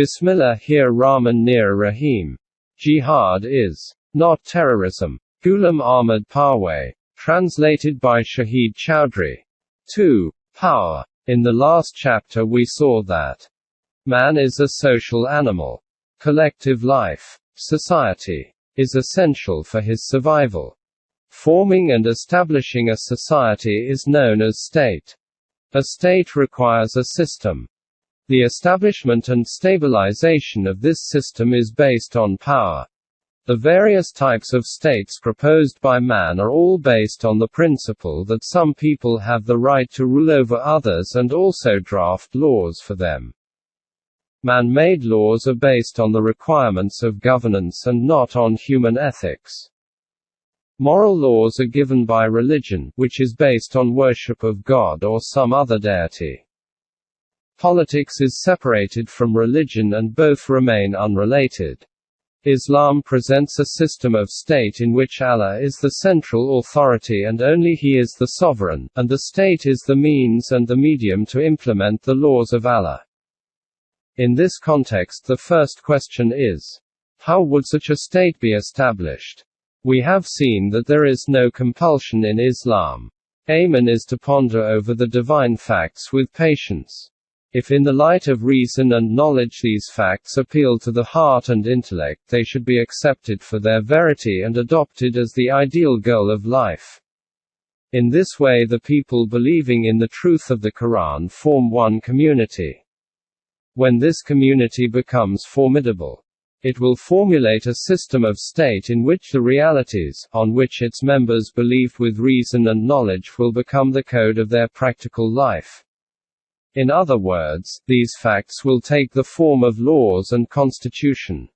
Bismillahir-Rahmanir-Rahim. Jihad is not terrorism. Ghulam Ahmad Parwez. Translated by Shahid Chowdhury. 2. Power. In the last chapter we saw that man is a social animal. Collective life, society, is essential for his survival. Forming and establishing a society is known as state. A state requires a system. The establishment and stabilization of this system is based on power. The various types of states proposed by man are all based on the principle that some people have the right to rule over others and also draft laws for them. Man-made laws are based on the requirements of governance and not on human ethics. Moral laws are given by religion, which is based on worship of God or some other deity. Politics is separated from religion and both remain unrelated. Islam presents a system of state in which Allah is the central authority and only He is the sovereign, and the state is the means and the medium to implement the laws of Allah. In this context, the first question is, how would such a state be established? We have seen that there is no compulsion in Islam. Aim is to ponder over the divine facts with patience. If in the light of reason and knowledge these facts appeal to the heart and intellect, they should be accepted for their verity and adopted as the ideal goal of life. In this way the people believing in the truth of the Quran form one community. When this community becomes formidable, it will formulate a system of state in which the realities, on which its members believe with reason and knowledge, will become the code of their practical life. In other words, these facts will take the form of laws and constitution.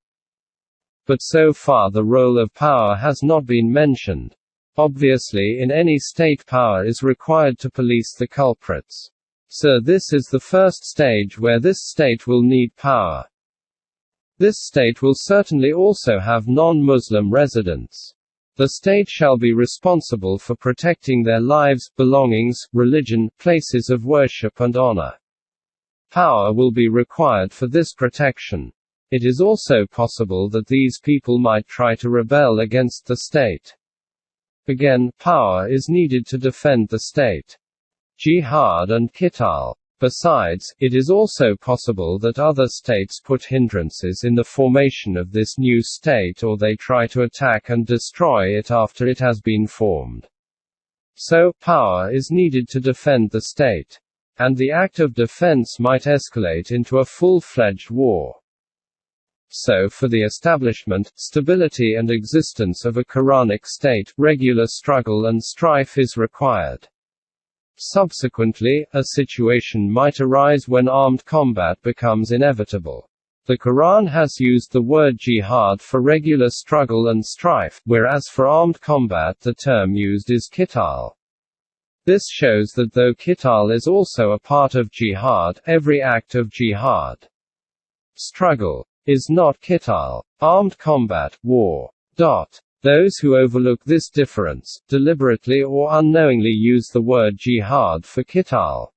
But so far the role of power has not been mentioned. Obviously in any state power is required to police the culprits. So this is the first stage where this state will need power. This state will certainly also have non-Muslim residents. The state shall be responsible for protecting their lives, belongings, religion, places of worship and honor. Power will be required for this protection. It is also possible that these people might try to rebel against the state. Again, power is needed to defend the state. Jihad and qital. Besides, it is also possible that other states put hindrances in the formation of this new state, or they try to attack and destroy it after it has been formed. So, power is needed to defend the state. And the act of defense might escalate into a full-fledged war. So for the establishment, stability and existence of a Quranic state, regular struggle and strife is required. Subsequently, a situation might arise when armed combat becomes inevitable. The Quran has used the word jihad for regular struggle and strife, whereas for armed combat the term used is qital. This shows that though qital is also a part of jihad, every act of jihad, struggle, is not qital. Armed combat, war. Those who overlook this difference, deliberately or unknowingly use the word jihad for qital.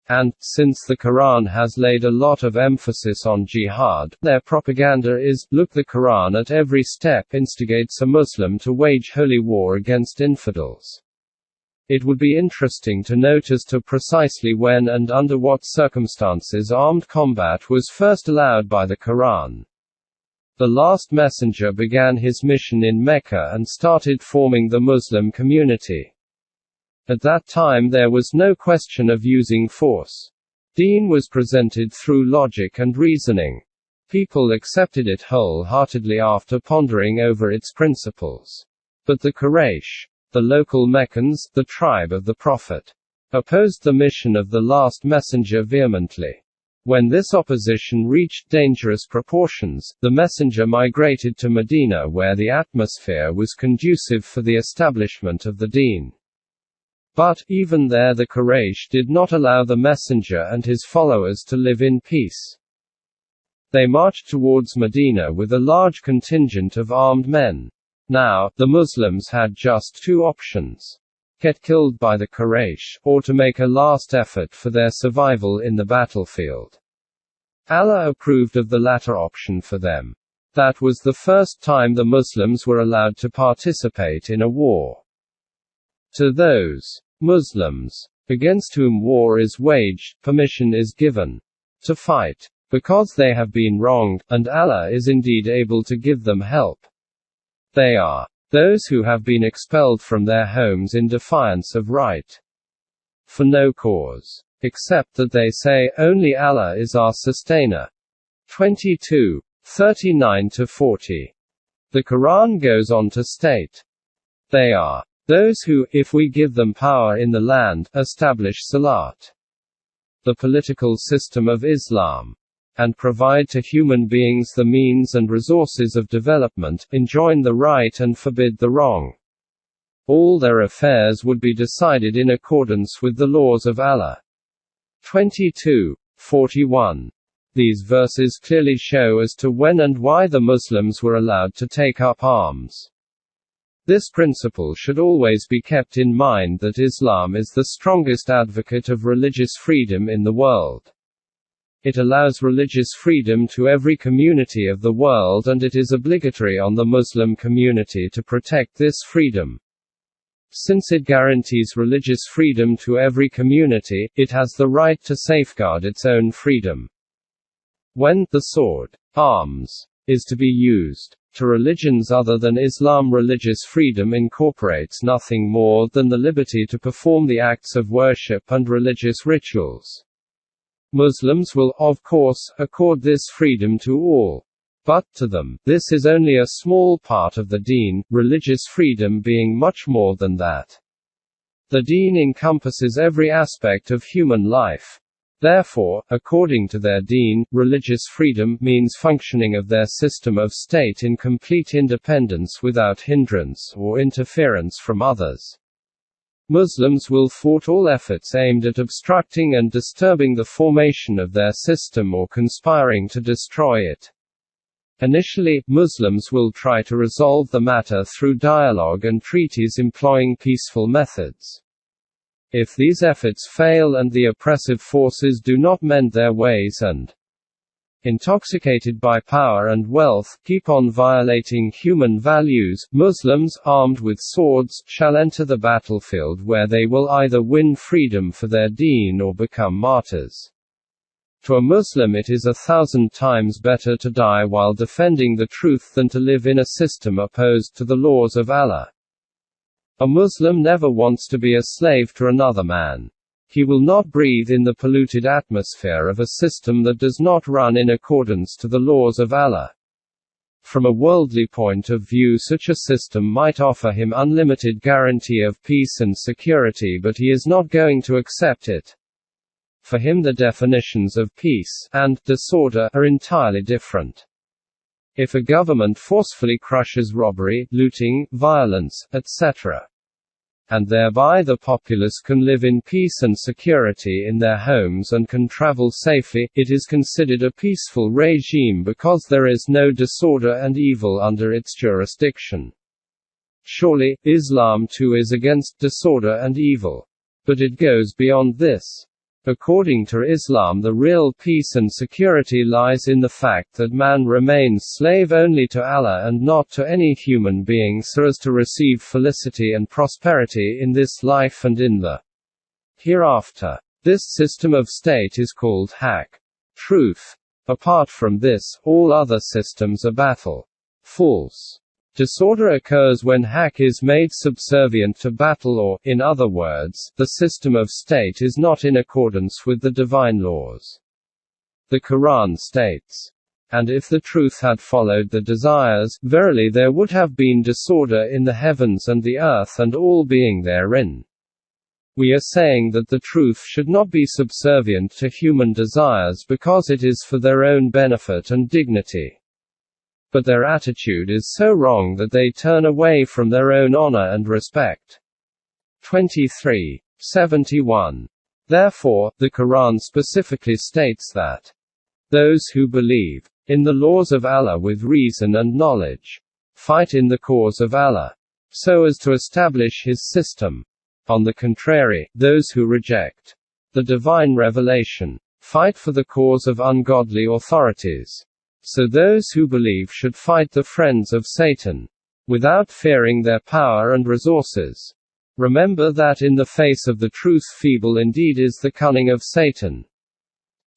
And, since the Quran has laid a lot of emphasis on jihad, their propaganda is, look, the Quran at every step instigates a Muslim to wage holy war against infidels. It would be interesting to note as to precisely when and under what circumstances armed combat was first allowed by the Quran. The last messenger began his mission in Mecca and started forming the Muslim community. At that time there was no question of using force. Deen was presented through logic and reasoning. People accepted it wholeheartedly after pondering over its principles. But the Quraysh, the local Meccans, the tribe of the Prophet, opposed the mission of the last messenger vehemently. When this opposition reached dangerous proportions, the messenger migrated to Medina, where the atmosphere was conducive for the establishment of the deen. But, even there the Quraysh did not allow the messenger and his followers to live in peace. They marched towards Medina with a large contingent of armed men. Now, the Muslims had just two options: get killed by the Quraysh, or to make a last effort for their survival in the battlefield. Allah approved of the latter option for them. That was the first time the Muslims were allowed to participate in a war. To those Muslims against whom war is waged, permission is given to fight, because they have been wronged, and Allah is indeed able to give them help. They are those who have been expelled from their homes in defiance of right, for no cause, except that they say, only Allah is our sustainer. 22:39-40. The Quran goes on to state, they are those who, if we give them power in the land, establish Salat, the political system of Islam, and provide to human beings the means and resources of development, enjoin the right and forbid the wrong. All their affairs would be decided in accordance with the laws of Allah. 22:41. These verses clearly show as to when and why the Muslims were allowed to take up arms. This principle should always be kept in mind, that Islam is the strongest advocate of religious freedom in the world. It allows religious freedom to every community of the world, and it is obligatory on the Muslim community to protect this freedom. Since it guarantees religious freedom to every community, it has the right to safeguard its own freedom. When the sword, arms, is to be used to religions other than Islam, religious freedom incorporates nothing more than the liberty to perform the acts of worship and religious rituals. Muslims will, of course, accord this freedom to all. But, to them, this is only a small part of the deen, religious freedom being much more than that. The deen encompasses every aspect of human life. Therefore, according to their deen, religious freedom means functioning of their system of state in complete independence without hindrance or interference from others. Muslims will thwart all efforts aimed at obstructing and disturbing the formation of their system or conspiring to destroy it. Initially, Muslims will try to resolve the matter through dialogue and treaties employing peaceful methods. If these efforts fail and the oppressive forces do not mend their ways and, intoxicated by power and wealth, keep on violating human values, Muslims, armed with swords, shall enter the battlefield, where they will either win freedom for their deen or become martyrs. To a Muslim it is 1,000 times better to die while defending the truth than to live in a system opposed to the laws of Allah. A Muslim never wants to be a slave to another man. He will not breathe in the polluted atmosphere of a system that does not run in accordance to the laws of Allah. From a worldly point of view, such a system might offer him unlimited guarantee of peace and security, but he is not going to accept it. For him the definitions of peace and disorder are entirely different. If a government forcefully crushes robbery, looting, violence, etc., and thereby the populace can live in peace and security in their homes and can travel safely, it is considered a peaceful regime because there is no disorder and evil under its jurisdiction. Surely, Islam too is against disorder and evil. But it goes beyond this. According to Islam, the real peace and security lies in the fact that man remains slave only to Allah and not to any human being, so as to receive felicity and prosperity in this life and in the hereafter. This system of state is called haqq, truth. Apart from this, all other systems are batil, false. Disorder occurs when haqq is made subservient to batil, or, in other words, the system of state is not in accordance with the divine laws. The Quran states, "And if the truth had followed the desires, verily there would have been disorder in the heavens and the earth and all being therein." We are saying that the truth should not be subservient to human desires because it is for their own benefit and dignity. But their attitude is so wrong that they turn away from their own honor and respect. 23:71. Therefore, the Quran specifically states that those who believe in the laws of Allah with reason and knowledge fight in the cause of Allah, so as to establish His system. On the contrary, those who reject the divine revelation fight for the cause of ungodly authorities. So those who believe should fight the friends of Satan, without fearing their power and resources. Remember that in the face of the truth, feeble indeed is the cunning of Satan.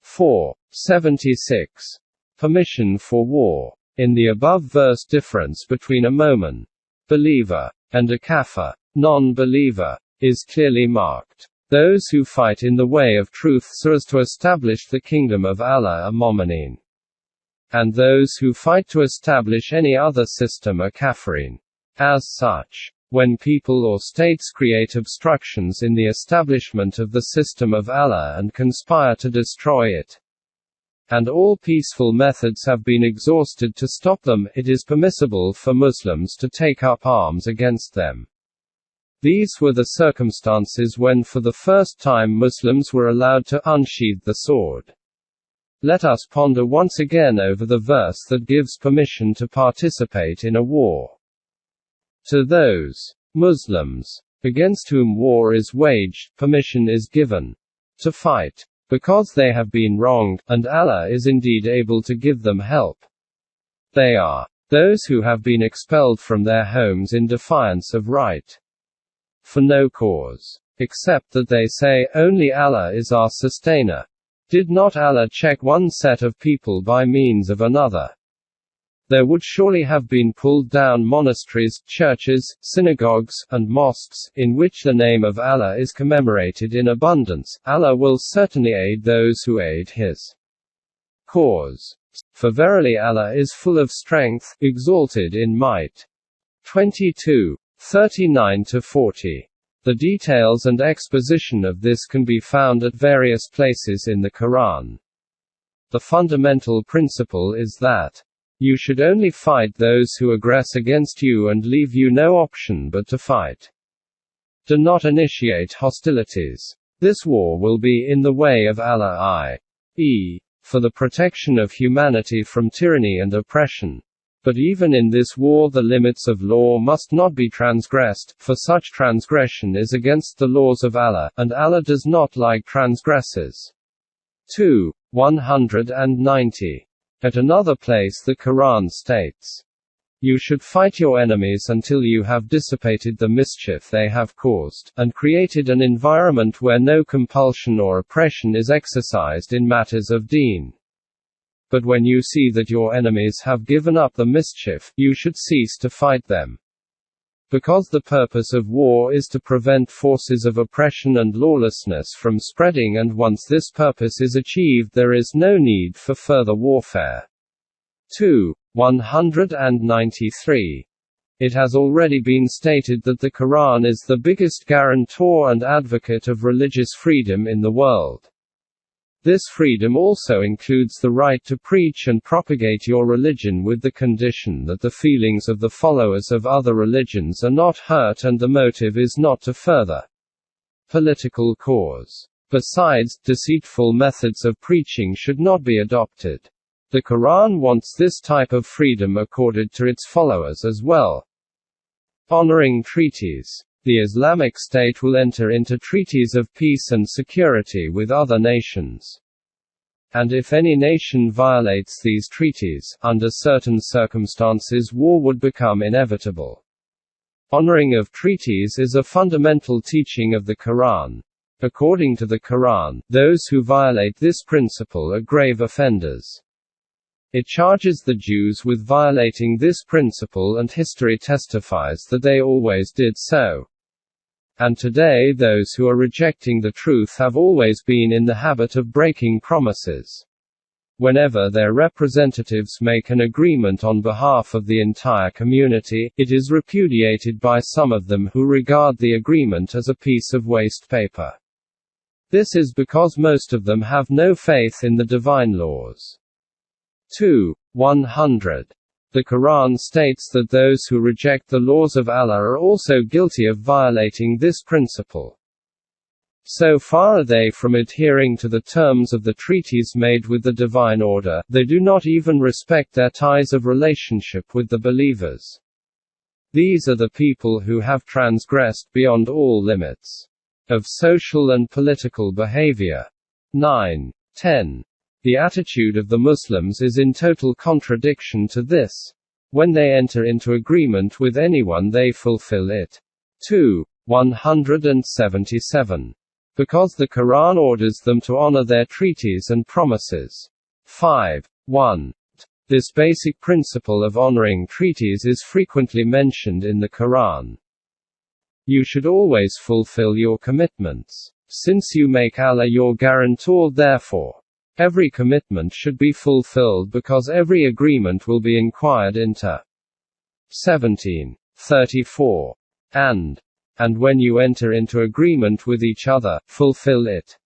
476. Permission for war. In the above verse, difference between a mo'min, believer, and a kafir, non-believer, is clearly marked. Those who fight in the way of truth so as to establish the kingdom of Allah are mu'minin. And those who fight to establish any other system are kafirin. As such, when people or states create obstructions in the establishment of the system of Allah and conspire to destroy it, and all peaceful methods have been exhausted to stop them, it is permissible for Muslims to take up arms against them. These were the circumstances when for the first time Muslims were allowed to unsheathe the sword. Let us ponder once again over the verse that gives permission to participate in a war. To those Muslims against whom war is waged, permission is given to fight, because they have been wronged, and Allah is indeed able to give them help. They are those who have been expelled from their homes in defiance of right, for no cause, except that they say, only Allah is our sustainer. Did not Allah check one set of people by means of another? There would surely have been pulled down monasteries, churches, synagogues, and mosques, in which the name of Allah is commemorated in abundance. Allah will certainly aid those who aid His cause. For verily Allah is full of strength, exalted in might. 22. 39-40. The details and exposition of this can be found at various places in the Quran. The fundamental principle is that you should only fight those who aggress against you and leave you no option but to fight. Do not initiate hostilities. This war will be in the way of Allah, i.e., for the protection of humanity from tyranny and oppression. But even in this war the limits of law must not be transgressed, for such transgression is against the laws of Allah, and Allah does not like transgressors. 2. 190. At another place the Quran states, you should fight your enemies until you have dissipated the mischief they have caused, and created an environment where no compulsion or oppression is exercised in matters of deen. But when you see that your enemies have given up the mischief, you should cease to fight them. Because the purpose of war is to prevent forces of oppression and lawlessness from spreading, and once this purpose is achieved there is no need for further warfare. 2. 193. It has already been stated that the Quran is the biggest guarantor and advocate of religious freedom in the world. This freedom also includes the right to preach and propagate your religion with the condition that the feelings of the followers of other religions are not hurt and the motive is not to further political cause. Besides, deceitful methods of preaching should not be adopted. The Quran wants this type of freedom accorded to its followers as well. Honoring treaties. The Islamic State will enter into treaties of peace and security with other nations. And if any nation violates these treaties, under certain circumstances war would become inevitable. Honoring of treaties is a fundamental teaching of the Quran. According to the Quran, those who violate this principle are grave offenders. It charges the Jews with violating this principle, and history testifies that they always did so. And today those who are rejecting the truth have always been in the habit of breaking promises. Whenever their representatives make an agreement on behalf of the entire community, it is repudiated by some of them who regard the agreement as a piece of waste paper. This is because most of them have no faith in the divine laws. 2. 100. The Quran states that those who reject the laws of Allah are also guilty of violating this principle. So far are they from adhering to the terms of the treaties made with the divine order, they do not even respect their ties of relationship with the believers. These are the people who have transgressed beyond all limits of social and political behavior. 9. 10. The attitude of the Muslims is in total contradiction to this. When they enter into agreement with anyone, they fulfill it. 2. 177. Because the Quran orders them to honor their treaties and promises. 5. 1. This basic principle of honoring treaties is frequently mentioned in the Quran. You should always fulfill your commitments. Since you make Allah your guarantor, therefore, every commitment should be fulfilled because every agreement will be inquired into. 17. 34. And when you enter into agreement with each other, fulfill it.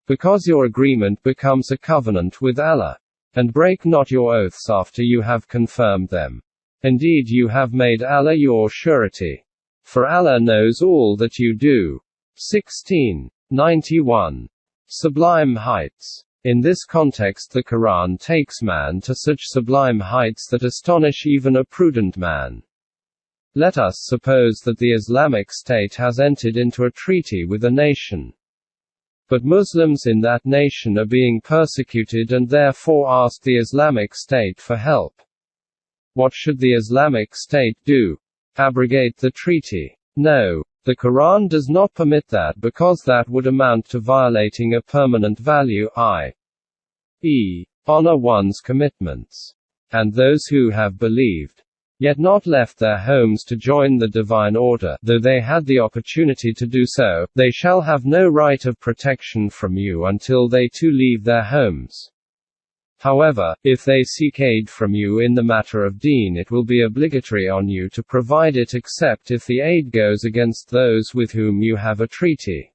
Because your agreement becomes a covenant with Allah. And break not your oaths after you have confirmed them. Indeed, you have made Allah your surety. For Allah knows all that you do. 16. 91. Sublime heights. In this context, the Quran takes man to such sublime heights that astonish even a prudent man. Let us suppose that the Islamic State has entered into a treaty with a nation. But Muslims in that nation are being persecuted and therefore ask the Islamic State for help. What should the Islamic State do? Abrogate the treaty? No. The Quran does not permit that because that would amount to violating a permanent value, i.e., honor one's commitments. And those who have believed, yet not left their homes to join the divine order, though they had the opportunity to do so, they shall have no right of protection from you until they too leave their homes. However, if they seek aid from you in the matter of deen, it will be obligatory on you to provide it, except if the aid goes against those with whom you have a treaty.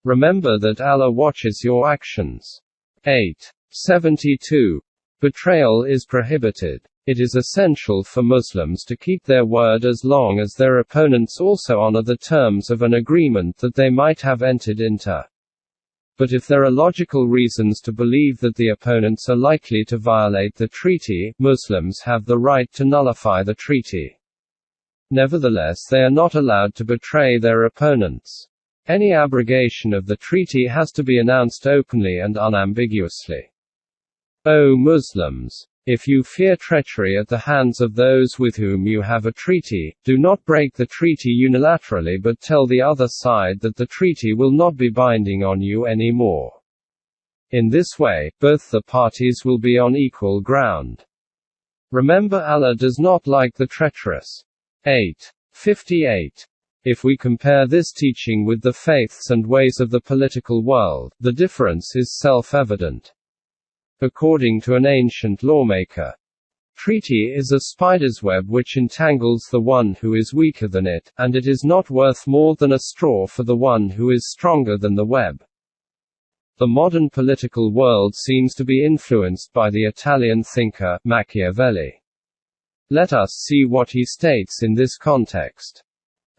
Remember that Allah watches your actions. 8. 72. Betrayal is prohibited. It is essential for Muslims to keep their word as long as their opponents also honor the terms of an agreement that they might have entered into. But if there are logical reasons to believe that the opponents are likely to violate the treaty, Muslims have the right to nullify the treaty. Nevertheless, they are not allowed to betray their opponents. Any abrogation of the treaty has to be announced openly and unambiguously. O Muslims! If you fear treachery at the hands of those with whom you have a treaty, do not break the treaty unilaterally but tell the other side that the treaty will not be binding on you anymore. In this way, both the parties will be on equal ground. Remember, Allah does not like the treacherous. 8. 58. If we compare this teaching with the faiths and ways of the political world, the difference is self-evident. According to an ancient lawmaker, treaty is a spider's web which entangles the one who is weaker than it, and it is not worth more than a straw for the one who is stronger than the web. The modern political world seems to be influenced by the Italian thinker, Machiavelli. Let us see what he states in this context.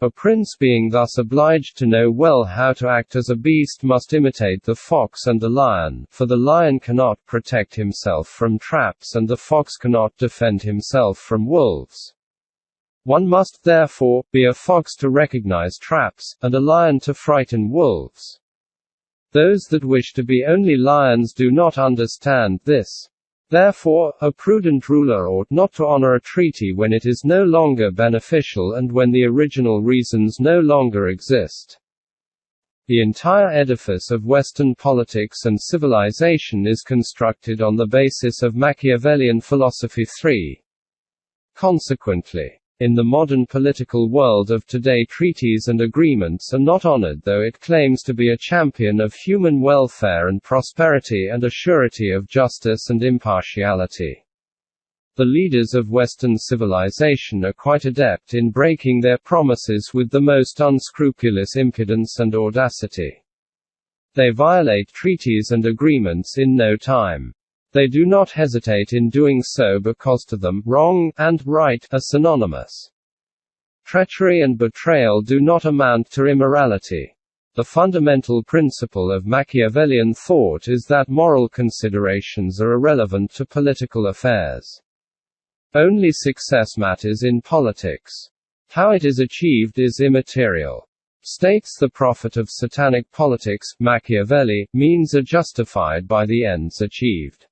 A prince being thus obliged to know well how to act as a beast must imitate the fox and the lion, for the lion cannot protect himself from traps and the fox cannot defend himself from wolves. One must therefore be a fox to recognize traps, and a lion to frighten wolves. Those that wish to be only lions do not understand this. Therefore, a prudent ruler ought not to honor a treaty when it is no longer beneficial and when the original reasons no longer exist. The entire edifice of Western politics and civilization is constructed on the basis of Machiavellian philosophy 3. Consequently, in the modern political world of today, treaties and agreements are not honored, though it claims to be a champion of human welfare and prosperity and a surety of justice and impartiality. The leaders of Western civilization are quite adept in breaking their promises with the most unscrupulous impudence and audacity. They violate treaties and agreements in no time. They do not hesitate in doing so because to them, wrong and right are synonymous. Treachery and betrayal do not amount to immorality. The fundamental principle of Machiavellian thought is that moral considerations are irrelevant to political affairs. Only success matters in politics. How it is achieved is immaterial. States the profit of satanic politics, Machiavelli, means are justified by the ends achieved.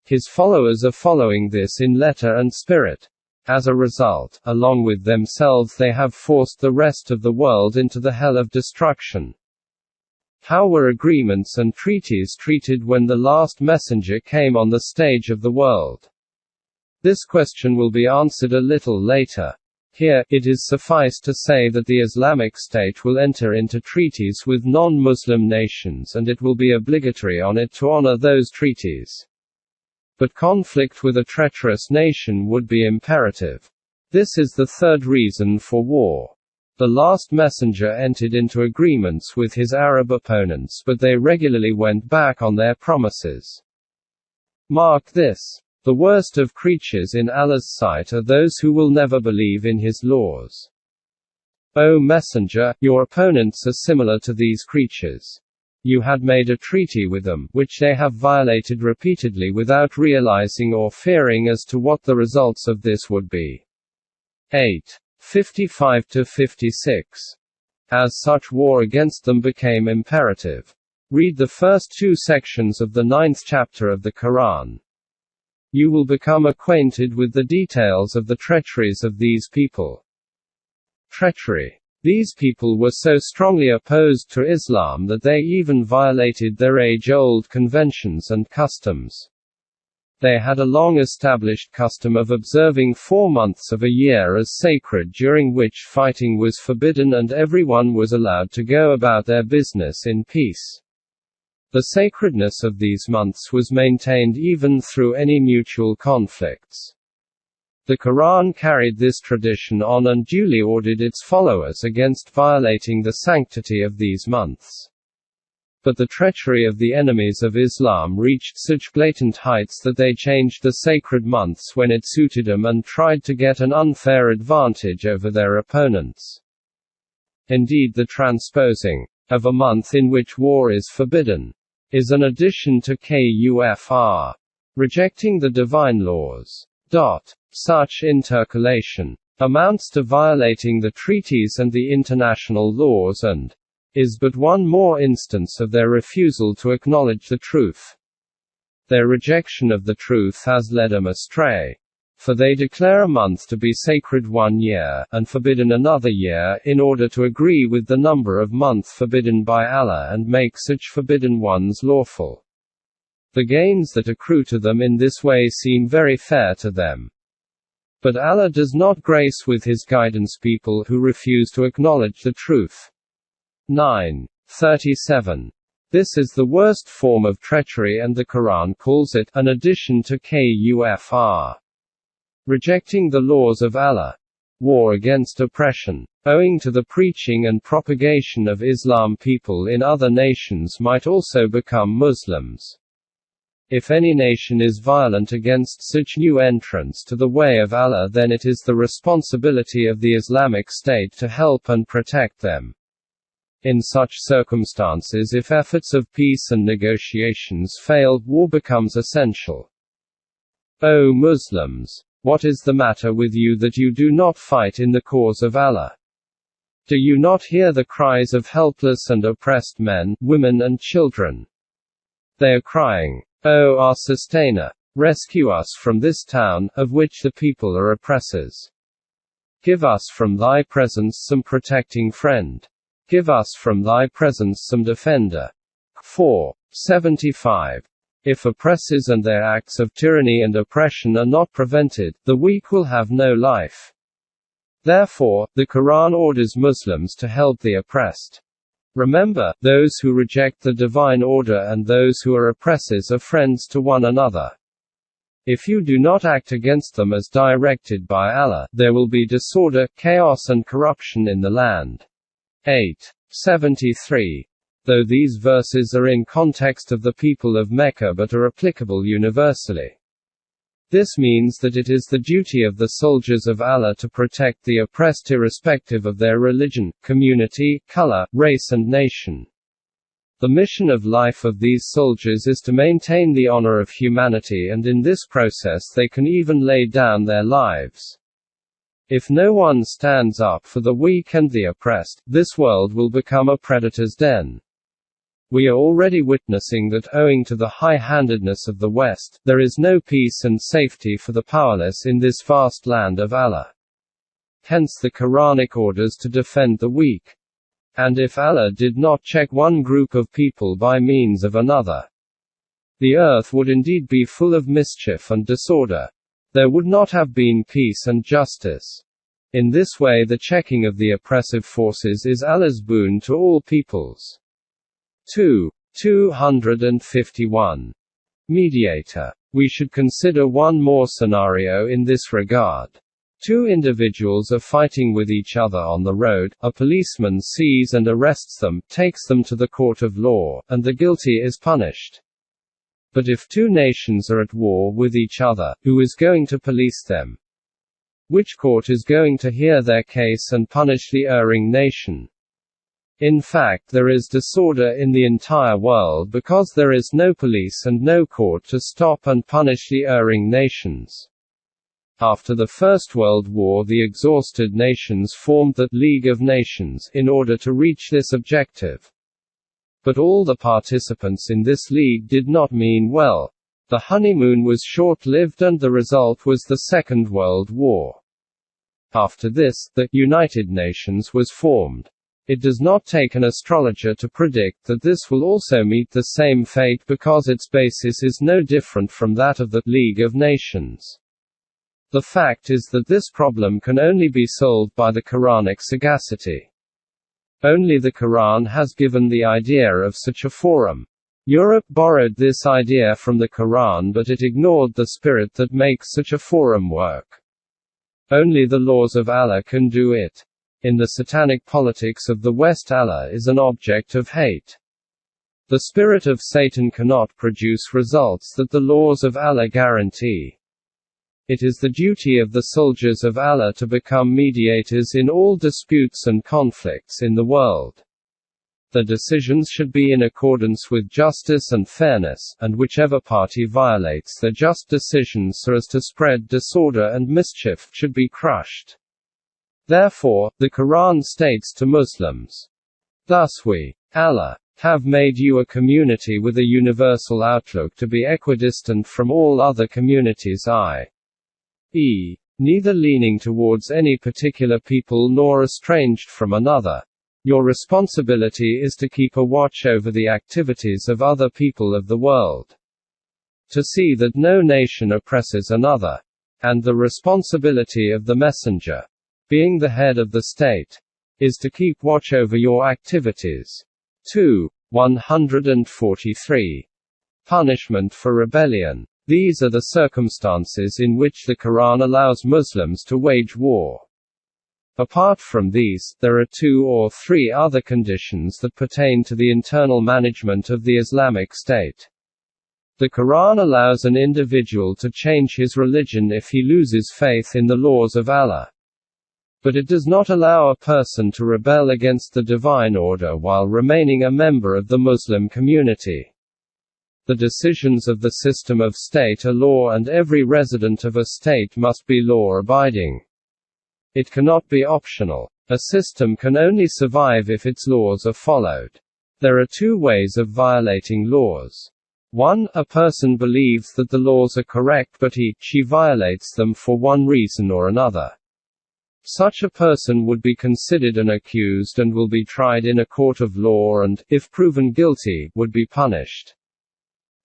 His followers are following this in letter and spirit. As a result, along with themselves they have forced the rest of the world into the hell of destruction. How were agreements and treaties treated when the last messenger came on the stage of the world? This question will be answered a little later. Here, it is suffice to say that the Islamic State will enter into treaties with non-Muslim nations and it will be obligatory on it to honor those treaties. But conflict with a treacherous nation would be imperative. This is the third reason for war. The last messenger entered into agreements with his Arab opponents, but they regularly went back on their promises. Mark this. The worst of creatures in Allah's sight are those who will never believe in His laws. O Messenger, your opponents are similar to these creatures. You had made a treaty with them, which they have violated repeatedly without realizing or fearing as to what the results of this would be. 8:55–56. As such, war against them became imperative. Read the first two sections of the 9th chapter of the Quran. You will become acquainted with the details of the treacheries of these people. Treachery. These people were so strongly opposed to Islam that they even violated their age-old conventions and customs. They had a long-established custom of observing 4 months of a year as sacred, during which fighting was forbidden and everyone was allowed to go about their business in peace. The sacredness of these months was maintained even through any mutual conflicts. The Quran carried this tradition on and duly ordered its followers against violating the sanctity of these months. But the treachery of the enemies of Islam reached such blatant heights that they changed the sacred months when it suited them and tried to get an unfair advantage over their opponents. Indeed, the transposing of a month in which war is forbidden is an addition to kufr, rejecting the divine laws. Such intercalation amounts to violating the treaties and the international laws and is but one more instance of their refusal to acknowledge the truth. Their rejection of the truth has led them astray. For they declare a month to be sacred 1 year, and forbidden another year, in order to agree with the number of months forbidden by Allah and make such forbidden ones lawful. The gains that accrue to them in this way seem very fair to them. But Allah does not grace with His guidance people who refuse to acknowledge the truth. 9:37. This is the worst form of treachery, and the Quran calls it an addition to kufr. Rejecting the laws of Allah. War against oppression. Owing to the preaching and propagation of Islam, people in other nations might also become Muslims. If any nation is violent against such new entrants to the way of Allah, then it is the responsibility of the Islamic State to help and protect them. In such circumstances, if efforts of peace and negotiations fail, war becomes essential. O Muslims! What is the matter with you that you do not fight in the cause of Allah? Do you not hear the cries of helpless and oppressed men, women and children? They are crying, O our sustainer! Rescue us from this town, of which the people are oppressors. Give us from thy presence some protecting friend. Give us from thy presence some defender. 4:75. If oppressors and their acts of tyranny and oppression are not prevented, the weak will have no life. Therefore, the Quran orders Muslims to help the oppressed. Remember, those who reject the divine order and those who are oppressors are friends to one another. If you do not act against them as directed by Allah, there will be disorder, chaos and corruption in the land. 8:73. Though these verses are in context of the people of Mecca but are applicable universally. This means that it is the duty of the soldiers of Allah to protect the oppressed irrespective of their religion, community, color, race and nation. The mission of life of these soldiers is to maintain the honor of humanity, and in this process they can even lay down their lives. If no one stands up for the weak and the oppressed, this world will become a predator's den. We are already witnessing that, owing to the high-handedness of the West, there is no peace and safety for the powerless in this vast land of Allah. Hence the Quranic orders to defend the weak. And if Allah did not check one group of people by means of another, the earth would indeed be full of mischief and disorder. There would not have been peace and justice. In this way, the checking of the oppressive forces is Allah's boon to all peoples. 251. Mediator. We should consider one more scenario in this regard. Two individuals are fighting with each other on the road, a policeman sees and arrests them, takes them to the court of law, and the guilty is punished. But if two nations are at war with each other, who is going to police them? Which court is going to hear their case and punish the erring nation? In fact, there is disorder in the entire world because there is no police and no court to stop and punish the erring nations. After the First World War, the exhausted nations formed the League of Nations in order to reach this objective. But all the participants in this league did not mean well. The honeymoon was short-lived and the result was the Second World War. After this, the United Nations was formed. It does not take an astrologer to predict that this will also meet the same fate because its basis is no different from that of the League of Nations. The fact is that this problem can only be solved by the Quranic sagacity. Only the Quran has given the idea of such a forum. Europe borrowed this idea from the Quran, but it ignored the spirit that makes such a forum work. Only the laws of Allah can do it. In the satanic politics of the West, Allah is an object of hate. The spirit of Satan cannot produce results that the laws of Allah guarantee. It is the duty of the soldiers of Allah to become mediators in all disputes and conflicts in the world. The decisions should be in accordance with justice and fairness, and whichever party violates the just decisions so as to spread disorder and mischief should be crushed. Therefore, the Quran states to Muslims, "Thus we, Allah, have made you a community with a universal outlook to be equidistant from all other communities, i.e., neither leaning towards any particular people nor estranged from another. Your responsibility is to keep a watch over the activities of other people of the world, to see that no nation oppresses another, and the responsibility of the messenger, being the head of the state, is to keep watch over your activities." 143. Punishment for rebellion. These are the circumstances in which the Quran allows Muslims to wage war. Apart from these, there are 2 or 3 other conditions that pertain to the internal management of the Islamic State. The Quran allows an individual to change his religion if he loses faith in the laws of Allah. But it does not allow a person to rebel against the divine order while remaining a member of the Muslim community. The decisions of the system of state are law, and every resident of a state must be law-abiding. It cannot be optional. A system can only survive if its laws are followed. There are 2 ways of violating laws. 1. A person believes that the laws are correct but she violates them for one reason or another. Such a person would be considered an accused and will be tried in a court of law and, if proven guilty, would be punished.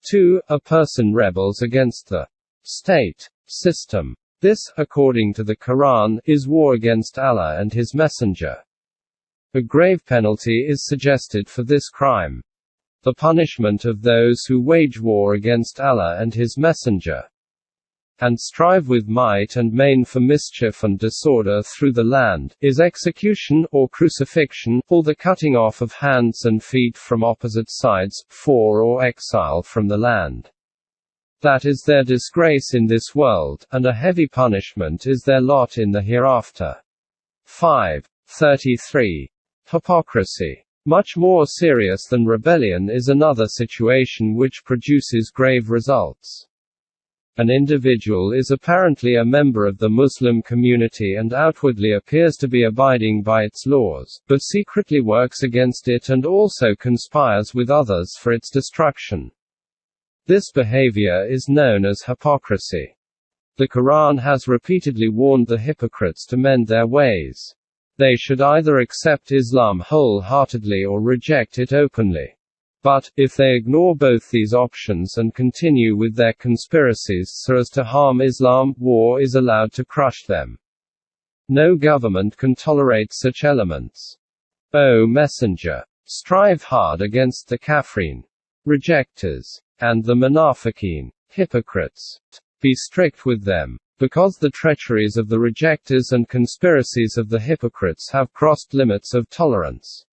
2. A person rebels against the state system. This, according to the Quran, is war against Allah and His Messenger. A grave penalty is suggested for this crime: the punishment of those who wage war against Allah and His Messenger, and strive with might and main for mischief and disorder through the land, is execution, or crucifixion, or the cutting off of hands and feet from opposite sides, or exile from the land. That is their disgrace in this world, and a heavy punishment is their lot in the hereafter. 533. Hypocrisy. Much more serious than rebellion is another situation which produces grave results. An individual is apparently a member of the Muslim community and outwardly appears to be abiding by its laws, but secretly works against it and also conspires with others for its destruction. This behavior is known as hypocrisy. The Quran has repeatedly warned the hypocrites to mend their ways. They should either accept Islam wholeheartedly or reject it openly. But, if they ignore both these options and continue with their conspiracies so as to harm Islam, war is allowed to crush them. No government can tolerate such elements. O Messenger! Strive hard against the Kafirin, rejectors, and the Munafiqeen, hypocrites. Be strict with them, because the treacheries of the rejectors and conspiracies of the hypocrites have crossed limits of tolerance.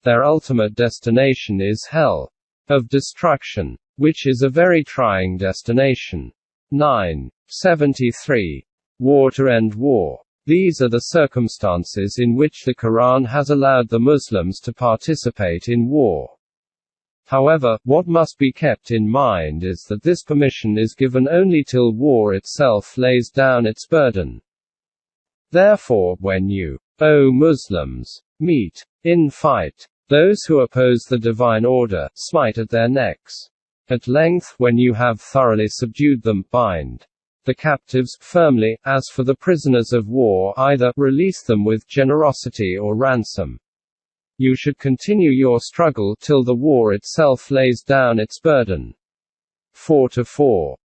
Their ultimate destination is hell of destruction, which is a very trying destination. 973. War to end war. These are the circumstances in which the Quran has allowed the Muslims to participate in war. However, what must be kept in mind is that this permission is given only till war itself lays down its burden. Therefore, when you, O Muslims, meet in fight those who oppose the divine order, smite at their necks. At length, when you have thoroughly subdued them, bind the captives firmly. As for the prisoners of war, either release them with generosity or ransom. You should continue your struggle till the war itself lays down its burden. 4-4.